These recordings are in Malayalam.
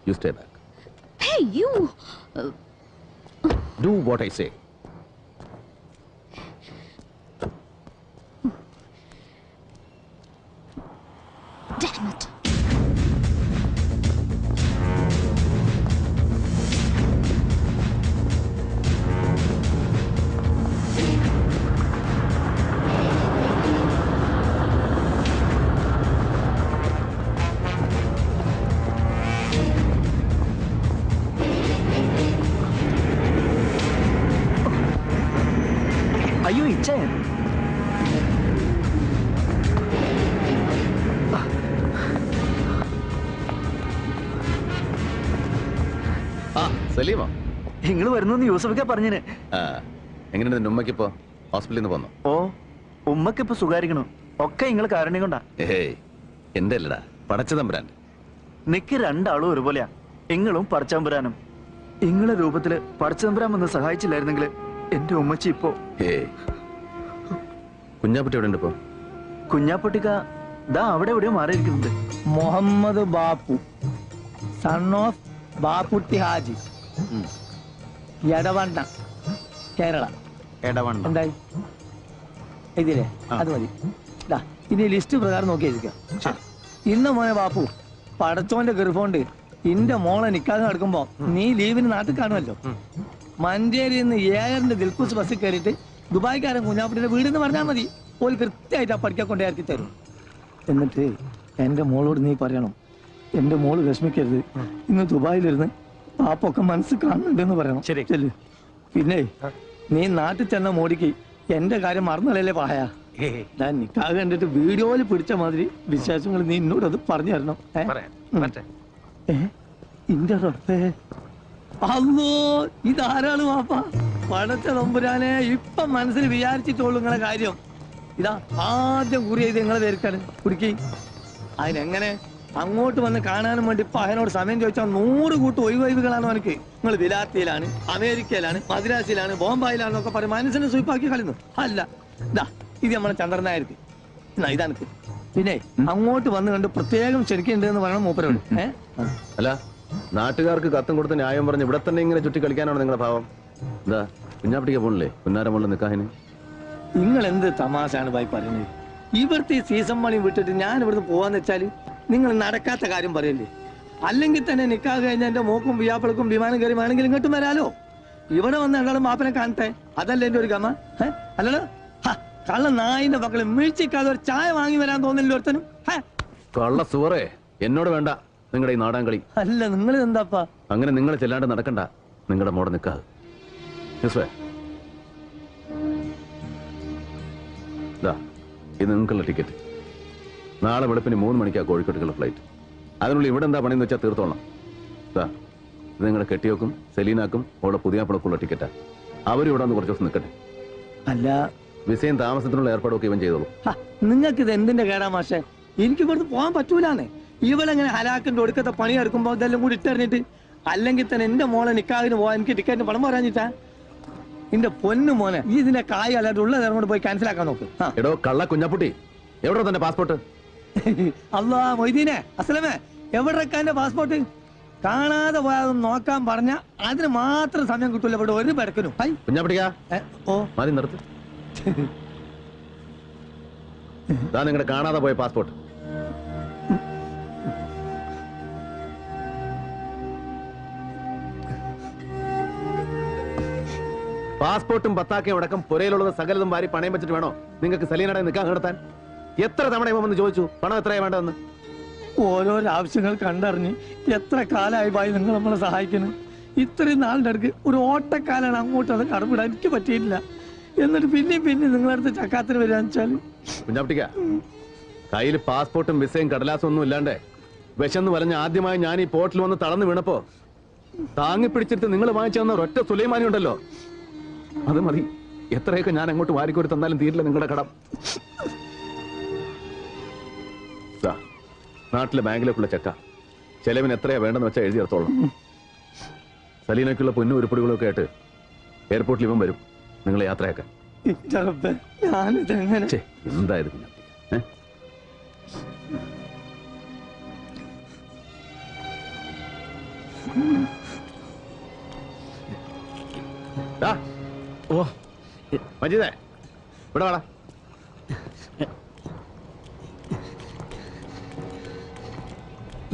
You stay back. Hey, you! Do what I say. Damn it! അയ്യോ ഇച്ഛേ സലീമോ നിങ്ങൾ വരുന്നു യൂസഫൊക്കെ പറഞ്ഞിന്. എങ്ങനെയുണ്ട് നിന്റെ ഉമ്മക്കിപ്പോ ഹോസ്പിറ്റലിൽ നിന്ന് പോന്നോ? ഓ ഉമ്മക്കിപ്പോ സുഖാരിക്കണു. ഒക്കെ നിങ്ങൾ കാരണി കൊണ്ടാ. എന്റെ അല്ലടാ പടച്ചതമ്പുരാൻ. നിക്ക് രണ്ടാളും ഒരുപോലെയാ. നിങ്ങളും പടച്ചതമ്പുരാനും. നിങ്ങളെ രൂപത്തില് പടച്ചതമ്പുരാൻ വന്ന് സഹായിച്ചില്ലായിരുന്നെങ്കിൽ എന്റെ ഉമ്മച്ചി ഇപ്പോ. കുഞ്ഞാപ്പുട്ടി എവിടെ ഉണ്ട് ഇപ്പോ? കുഞ്ഞാപ്പുട്ടിക്ക ദാ അവിടെ എവിടെയോ മാറിയിരിക്കുന്നുണ്ട്. Muhammad Bapu, son of Bapputty Haji, Edavanna, Kerala. എന്തായി ഇതില്ലേ? അത് മതി. ഇനി ലിസ്റ്റ് പ്രകാരം നോക്കിയിരിക്കാം. ഇന്ന് മോനെ ബാപ്പു, പടച്ചോന്റെ ഗർഭമുണ്ട് ഇന്റെ മോളെ നിക്കാതെ നടക്കുമ്പോ നീ ലീവിന് നാട്ടിൽ കാണുമല്ലോ. മഞ്ചേരിയിൽ നിന്ന് ഏഴറിന്റെ ദിൽക്കുസ് ബസ്സിൽ കയറിയിട്ട് ദുബായ്ക്കാരൻ കുഞ്ഞാപ്പുട്ടിയുടെ വീടെന്ന് പറഞ്ഞാൽ മതി. ഓൾ കൃത്യമായിട്ട് ആ പഠിക്കാൻ കൊണ്ടേ ഇറക്കി തരും. എന്നിട്ട് എന്റെ മോളോട് നീ പറയണം, എന്റെ മോള് വിഷമിക്കരുത്, ഇന്ന് ദുബായിലിരുന്ന് പാപ്പൊക്കെ മനസ്സ് കാണുന്നുണ്ടെന്ന് പറയണം. ശരി. പിന്നെ നീ നാട്ടിൽ ചെന്ന മോടിക്ക് എന്റെ കാര്യം മറന്നല്ലേ പായ. ഞാൻ നിക്കാതെ കണ്ടിട്ട് വീഡിയോയിൽ പിടിച്ച മാതിരി വിശേഷങ്ങൾ നീ എന്നോട് അത് പറഞ്ഞു തരണം. ഇന്റെ റബ്ബേ, അല്ലോ ഇതാരാണ് വാപ്പ? പടച്ച തമ്പുരാനെ, ഇപ്പം മനസ്സിൽ വിചാരിച്ചിട്ടുള്ളൂ നിങ്ങളെ കാര്യം. ഇതാ ആദ്യം കുറി ചെയ്ത് നിങ്ങളെ പേർക്കാണ് കുടുക്കി. അതിനെങ്ങനെ അങ്ങോട്ട് വന്ന് കാണാനും വേണ്ടി ഇപ്പൊ അതിനോട് സമയം ചോദിച്ചാൽ 100 കൂട്ട് ഒഴിവൊഴിവുകളാണ് എനിക്ക്. നിങ്ങൾ വിലാത്തിയിലാണ്, അമേരിക്കയിലാണ്, മദ്രാസിലാണ്, ബോംബായിലാണെന്നൊക്കെ പറയും മനസ്സിനെ സ്വീപ്പാക്കി കളയുന്നു. അല്ല ഇതാ ഇത് നമ്മളെ ചന്ദ്രനായിരിക്കും. ഇതാനക്ക് പിന്നെ അങ്ങോട്ട് വന്ന് കണ്ട് പ്രത്യേകം ക്ഷണിക്കുന്നുണ്ട് എന്ന് പറയണം മൂപ്പരോട്. അല്ല, നാട്ടുകാർക്ക് കത്തും കൊടുത്ത് ന്യായം പറഞ്ഞ് ഇവിടെ തന്നെ ഇങ്ങനെ ചുറ്റി കളിക്കാനാണ് നിങ്ങളുടെ ഭാവം? എന്താ കുഞ്ഞാപ്പിട്ടിക്ക് പോണില്ലേ പുന്നാര മുകളിൽ നിൽക്കാന്? നിങ്ങൾ എന്ത് തമാശാണ് ഭായി പറയുന്നത്? ഇവിടുത്തെ ഈ സീസൺ മണി വിട്ടിട്ട് ഞാൻ ഇവിടുന്ന് പോവാന്ന് വെച്ചാല് നിങ്ങൾ നടക്കാത്ത കാര്യം പറയല്ലേ? അല്ലെങ്കിൽ തന്നെ നിക്കാ കഴിഞ്ഞ എന്റെ മോക്കും വിയാപ്പിളക്കും വിമാനം കയറി വേണമെങ്കിൽ ഇങ്ങോട്ടും വരാലോ. ഇവിടെ വന്ന് രണ്ടാളും മാപ്പനെ കാണട്ടെ, അതല്ലേ എന്റെ ഒരു ഗമ. അല്ലല്ലോ കള്ള നായിന്റെ മക്കളെ വീഴ്ചക്കാതെ ഒരു ചായ വാങ്ങി വരാൻ തോന്നില്ല ഒരുത്തനും. കള്ള സുവറേ, എന്നോട് വേണ്ട നിങ്ങളുടെ ഈ നാടാൻ കളി. അല്ല നിങ്ങൾ എന്താപ്പാ അങ്ങനെ നിങ്ങൾ ചെല്ലാണ്ട് നടക്കണ്ട. നിങ്ങളുടെ മോടെ നിൽക്കാതെ ഇത് നിങ്ങൾക്കുള്ള ടിക്കറ്റ്. നാളെ വെളുപ്പിന് 3 മണിക്കാണ് കോഴിക്കോട്ടേക്കുള്ള ഫ്ലൈറ്റ്. അതിനുള്ളിൽ ഇവിടെ എന്താ പണിയെന്ന് വെച്ചാൽ തീർത്തോളാം. ഇത് നിങ്ങളുടെ കെട്ടിയോക്കും സെലീനാക്കും അവളുടെ പുതിയാപ്പിളക്കുള്ള ടിക്കറ്റാ. അവരും ഇവിടെ വന്ന് കുറച്ച് ദിവസം നിൽക്കട്ടെ. അല്ല വിസയും താമസത്തിനുള്ള ഏർപ്പാടൊക്കെ ഇവൻ ചെയ്തോളൂ. നിങ്ങൾക്ക് ഇത് എന്തിന്റെ കേടാ മാഷെ? എനിക്ക് ഇവിടുന്ന് പോകാൻ പറ്റൂലാന്നേ. ഇവളെങ്ങനെ ഹലാക്കിന്റെ ഒടുക്കത്തെ പണി എടുക്കുമ്പോ ഇതെല്ലാം കൂടി ഇട്ടെറിഞ്ഞിട്ട്. അല്ലെങ്കിൽ തന്നെ എന്റെ മോളെ നിക്കാതിന് പോവാൻ എനിക്ക് ടിക്കറ്റിന് പണം പറയാഞ്ഞിട്ടാ. എന്റെ പൊന്നു മോനെ, ഈ ഇതിന്റെ കായ് അല്ലാണ്ട് ഉള്ള നേരം കൊണ്ട് പോയി ക്യാൻസൽ ആക്കാൻ നോക്ക്. എടോ കള്ള കുഞ്ഞാപ്പുട്ടി, എവിടെ തന്നെ പാസ്പോർട്ട്? അല്ലാ മൊയ്തീനെ, അസ്ലമേ, എവിടെയൊക്കെ എന്റെ പാസ്പോർട്ട്? കാണാതെ പോയാതൊന്നും നോക്കാൻ പറഞ്ഞ അതിന് മാത്രം സമയം കിട്ടൂല ഇവിടെ ഒരു പെടക്കനും. കുഞ്ഞാപ്പുട്ടിക്കാ ഓ മതി നിർത്ത്. നിങ്ങളുടെ കാണാതെ പോയ പാസ്പോർട്ട്. പാസ്പോർട്ടും പത്താക്കയും അടക്കം പുരയിലുള്ളത് സകലതും വാരി പണയം വെച്ചിട്ട് വേണോ നിങ്ങൾക്ക് സലീനയുടെ നിൽക്കാൻ നടത്താൻ? എത്ര തവണ ഇവന്ന് ചോദിച്ചു പണം എത്രയാ വേണ്ടതെന്ന്? ഓരോരോ ആവശ്യങ്ങൾ കണ്ടറിഞ്ഞ് എത്ര കാലമായി ഭായി നിങ്ങൾ നമ്മളെ സഹായിക്കണം. ഇത്രയും നാളിന്റെ അടുക്ക് ഒരു ഓട്ടക്കാലാണ് അങ്ങോട്ട് അത് കടമിടാൻ എനിക്ക് പറ്റിയിട്ടില്ല. എന്നിട്ട് പിന്നെയും നിങ്ങളുടെ അടുത്ത് ചക്കാത്തിന് വരാന്ന് വെച്ചാല് കുഞ്ഞാപ്പിട്ടിക്ക, കയ്യിൽ പാസ്പോർട്ടും വിസയും കടലാസും ഒന്നും ഇല്ലാണ്ടേ വിശന്ന് വലഞ്ഞ് ആദ്യമായി ഞാൻ ഈ പോർട്ടിൽ വന്ന് തളർന്നു വീണപ്പോ താങ്ങി പിടിച്ചിട്ട് നിങ്ങൾ വാങ്ങിച്ചു തന്ന ഒരൊറ്റ സുലൈമാനി ഉണ്ടല്ലോ, അത് മതി. എത്രയൊക്കെ ഞാൻ അങ്ങോട്ട് വാരിക്കോരി തന്നാലും തീരില്ല നിങ്ങളുടെ കടം. നാട്ടിലെ ബാങ്കിലേക്കുള്ള ചെക്ക ചെലവിന് എത്രയാ വേണ്ടെന്ന് വെച്ചാൽ എഴുതി എടുത്തോളാം. സലീനയ്ക്കുള്ള പൊന്നും ഉരുപ്പടികളൊക്കെ ആയിട്ട് എയർപോർട്ടിൽ ഇവൻ വരും നിങ്ങളെ യാത്രയാക്കാൻ. എന്തായത് പിന്നെ? ഓ മജീദേ ഇവിടെ വാടാ.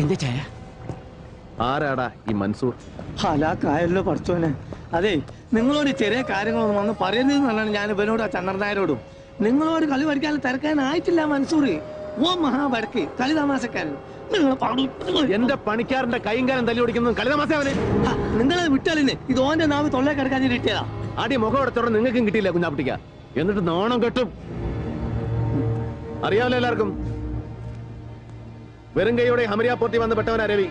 എന്താ ചായ? ആരാടാ ഈ മൻസൂർ? ഹലാക്കായല്ലോ പഠിച്ചോനെ. അതെ, നിങ്ങളോട് ചെറിയ കാര്യങ്ങളൊന്നും വന്ന് പറയരുതെന്ന് പറഞ്ഞാണ് ഞാൻ ഇവനോട് ആ ചന്ദ്രനായരോടും. നിങ്ങളോട് കളി പഠിക്കാൻ തിരക്കാനായിട്ടില്ല മൻസൂർ. ഓ മഹാബടക്ക് കളി തമാശക്കാരൻ. എന്റെ പണിക്കാരന്റെ കൈയും കാലം തല്ലി ഓടിക്കുന്നത് കളി തമാശ. നിങ്ങളെ വിട്ടാലിന് ഇത് ഓന്റെ നാവ് തൊള്ളേ കിടക്കാൻ കിട്ടിയതാ. അടി മുഖം എടുത്തോടെ നിങ്ങൾക്കും കിട്ടിയില്ല കുഞ്ഞാപ്പിട്ടിക്ക. എന്നിട്ട് നാണം കെട്ടും. അറിയാമല്ലോ എല്ലാവർക്കും, വെറും കൈയോടെ ഹമരിയ പോർട്ടി വന്ന് പെട്ടവനാ രവി.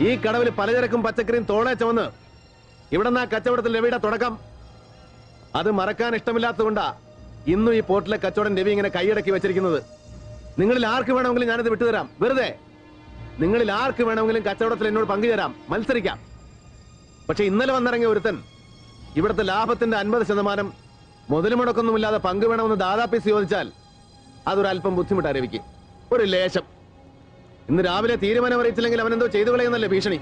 ഈ കടവിൽ പലചരക്കും പച്ചക്കറിയും തോളെ ചുമന്ന് ഇവിടെ നിന്ന് ആ കച്ചവടത്തിൽ രവിയുടെ തുടക്കം. അത് മറക്കാൻ ഇഷ്ടമില്ലാത്തതുകൊണ്ടാ ഇന്നും ഈ പോർട്ടിലെ കച്ചവടം രവി ഇങ്ങനെ കൈയടക്കി വെച്ചിരിക്കുന്നത്. നിങ്ങളിൽ ആർക്ക് വേണമെങ്കിലും ഞാനിത് വിട്ടുതരാം. വെറുതെ നിങ്ങളിൽ ആർക്ക് വേണമെങ്കിലും കച്ചവടത്തിൽ എന്നോട് പങ്കുചേരാം, മത്സരിക്കാം. പക്ഷെ ഇന്നലെ വന്നിറങ്ങിയ ഒരുത്തൻ ഇവിടുത്തെ ലാഭത്തിന്റെ 50% മുതൽ മുടക്കൊന്നുമില്ലാതെ പങ്ക് വേണമെന്ന് ദാദാപ്പീസ് ചോദിച്ചാൽ അതൊരല്പം ബുദ്ധിമുട്ടാ രവിക്ക്. ഒരു ലേശം. ഇന്ന് രാവിലെ തീരുമാനം അറിയിച്ചില്ലെങ്കിൽ അവനെന്തോ ചെയ്തു കളയുന്നല്ലേ ഭീഷണി.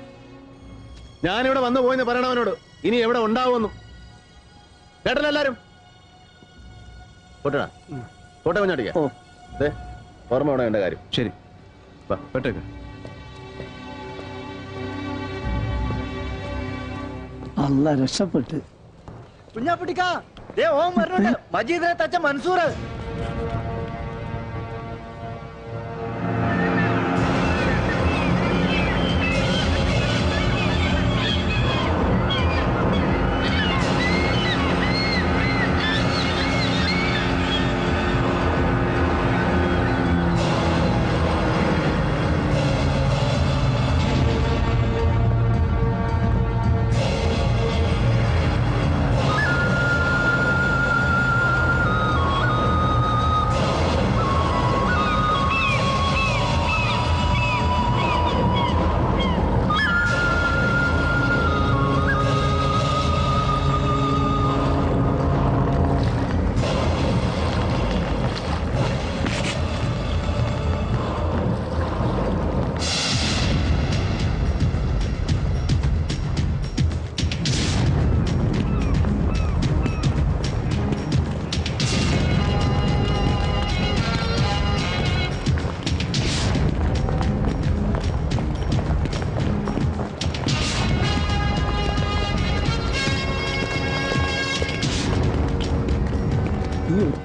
ഞാനിവിടെ വന്നു പോയെന്ന് പറയണം അവനോട്. ഇനി എവിടെ ഉണ്ടാവുമെന്നു കേട്ടല്ലോ എല്ലാരും. പോട്ടടാ, പോട്ടെ കുഞ്ഞാടിക്ക. അതെ, ഓർമ്മ വേണം എന്റെ കാര്യം. ശരി, പെട്ടേക്ക്. അല്ല രക്ഷപ്പെട്ട്. കുഞ്ഞാപ്പിട്ടിക്കാ, ദേ ഓൻ വരുന്നുണ്ട്. മജീദിനെ തച്ച മൻസൂർ.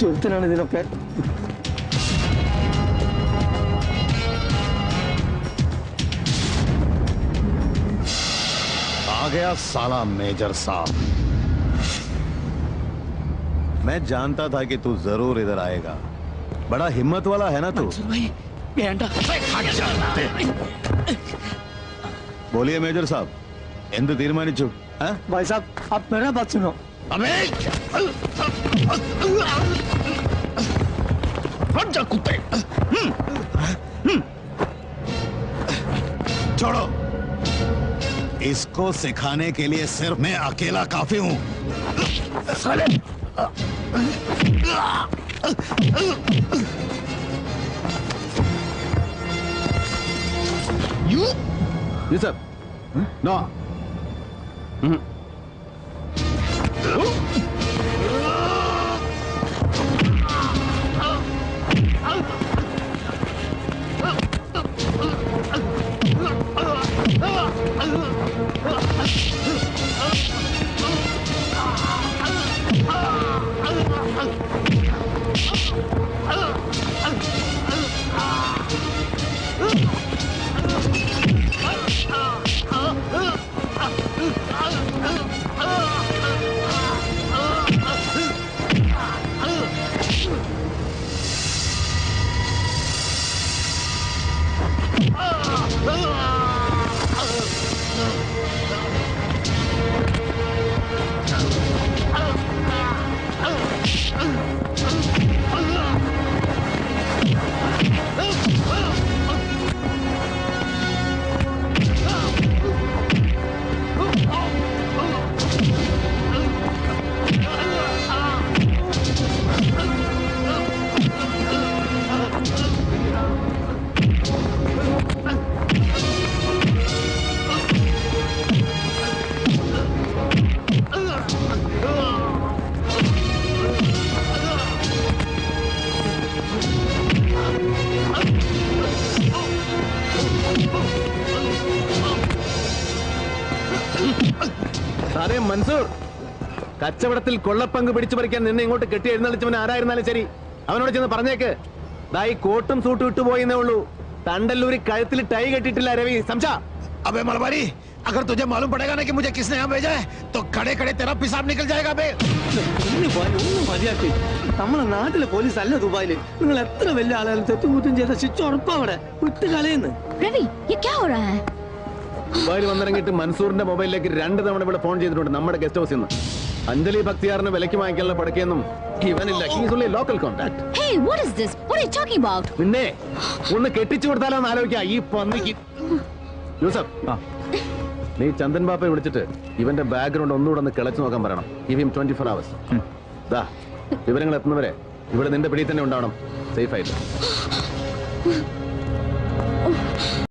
ഒരുത്തനാണ് ഇതിനൊക്കെ. आ गया साला मेजर साहब। मैं जानता था कि तू जरूर इधर आएगा। बड़ा हिम्मत वाला है ना तू। बोलिए मेजर साहब, എന്ത് തീരുമാനിച്ചു? भाई साहब, आप मेरा बात सुनो. अबे हट जा कुत्ते। छोड़ो, इसको सिखाने के लिए सिर्फ मैं अकेला काफी हूं। साले You? Yes, sir. No. സാറേ മൻസൂർ, കച്ചവടത്തിൽ കൊള്ളപ്പങ്ക് പിടിച്ചു പറിക്കാൻ നിന്നെ ഇങ്ങോട്ട് കെട്ടി എഴുന്നള്ളിച്ചവൻ ആരായിരുന്നാലും ശരി, അവനോട് ചെന്ന് പറഞ്ഞേക്ക്, ദാ ഈ കോട്ടും സൂട്ടും ഇട്ടുപോയെന്നേ ഉള്ളൂ, തണ്ടല്ലൂരി കഴുത്തിൽ ടൈ കെട്ടിയിട്ടില്ല രവി. സംശാ अबे मलबारी, अगर तुझे मालूम पड़ेगा ना कि मुझे किसने यहाँ भेजा है तो खड़े खड़े तेरा पेशाब निकल जाएगा बे। ഒന്ന് മതിയാക്കി. നമ്മളെ നാട്ടിലെ പോലീസ് അല്ല ദുബായില്. നിങ്ങൾ എത്ര വലിയ ആളുകൾ തെറ്റുകുറ്റം ചെയ്ത ശിക്ഷ ഉറപ്പാ അവിടെ വിട്ട് കളയുന്നു. रवि ये क्या हो रहा है? ദുബായിൽ വന്നിറങ്ങിയിട്ട് മൻസൂറിന്റെ മൊബൈലിലേക്ക് 2 തവണ ഇവിടെ ഫോൺ ചെയ്തിട്ടുണ്ട് നമ്മുടെ ഗസ്റ്റ് ഹൗസിൽ നിന്ന്. അഞ്ജലി ഭക്തിയാറിന് വിലക്ക് വാങ്ങിക്കാനുള്ള പടക്കൊന്നും ഇവനില്ല. He's only local contact. Hey, what is this? What are you talking about? പിന്നെ ഒന്ന് കെട്ടിച്ചു കൊടുത്താലോ എന്ന് ആലോചിക്കാം ഈ പന്നിക്ക്. യൂസഫ്, നീ ചന്ദൻ ബാപ്പയെ വിളിച്ചിട്ട് ഇവന്റെ ബാക്ക്ഗ്രൗണ്ട് ഒന്നുകൂടെ ഒന്ന് കിളച്ചു നോക്കാൻ പറയണം. Give him 24 hours. ദാ വിവരങ്ങൾ എത്തുന്നവരെ ഇവിടെ നിന്റെ പിടിയിൽ തന്നെ ഉണ്ടാവണം, സേഫ് ആയിട്ട്.